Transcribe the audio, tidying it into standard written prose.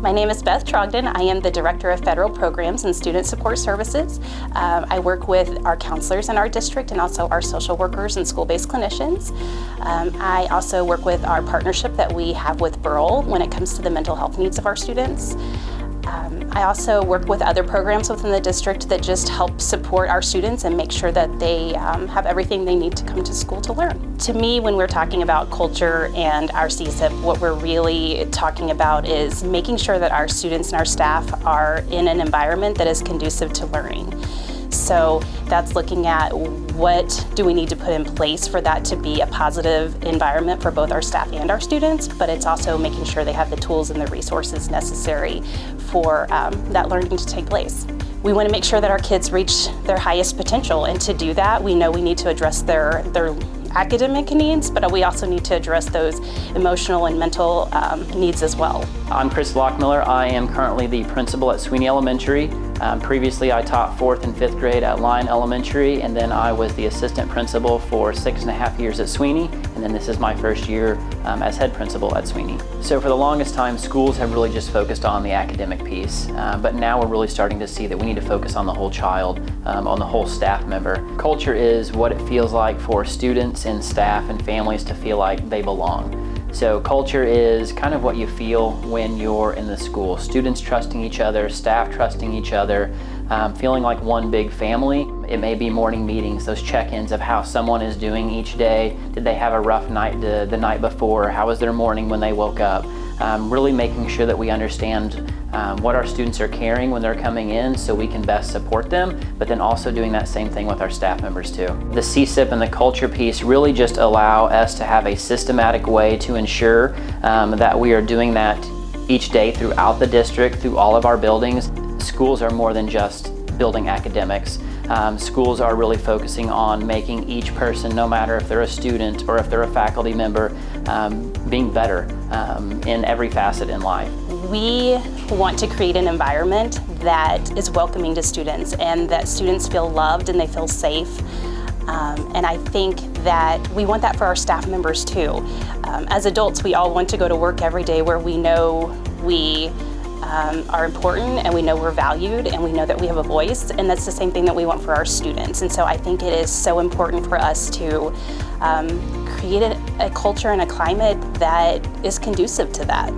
My name is Beth Trogdon. I am the Director of Federal Programs and Student Support Services. I work with our counselors in our district and also our social workers and school-based clinicians. I also work with our partnership that we have with Burl when it comes to the mental health needs of our students. I also work with other programs within the district that just help support our students and make sure that they have everything they need to come to school to learn. To me, when we're talking about culture and our CSIP, what we're really talking about is making sure that our students and our staff are in an environment that is conducive to learning. So that's looking at what do we need to put in place for that to be a positive environment for both our staff and our students, but it's also making sure they have the tools and the resources necessary for that learning to take place. We want to make sure that our kids reach their highest potential, and to do that, we know we need to address their academic needs, but we also need to address those emotional and mental needs as well. I'm Chris Lockmiller. I am currently the principal at Sweeney Elementary. Previously, I taught 4th and 5th grade at Lyon Elementary, and then I was the assistant principal for 6.5 years at Sweeney, and then this is my first year as head principal at Sweeney. So for the longest time, schools have really just focused on the academic piece, but now we're really starting to see that we need to focus on the whole child, on the whole staff member. Culture is what it feels like for students and staff and families to feel like they belong. So culture is kind of what you feel when you're in the school. Students trusting each other, staff trusting each other, feeling like one big family. It may be morning meetings, those check-ins of how someone is doing each day. Did they have a rough night the night before? How was their morning when they woke up? Really making sure that we understand what our students are carrying when they're coming in so we can best support them, but then also doing that same thing with our staff members too. The CSIP and the culture piece really just allow us to have a systematic way to ensure that we are doing that each day throughout the district, through all of our buildings. Schools are more than just building academics. Schools are really focusing on making each person, no matter if they're a student or if they're a faculty member, being better in every facet in life. We want to create an environment that is welcoming to students and that students feel loved and they feel safe. And I think that we want that for our staff members too. As adults, we all want to go to work every day where we know we are important and we know we're valued and we know that we have a voice, and that's the same thing that we want for our students. And so I think it is so important for us to create a culture and a climate that is conducive to that.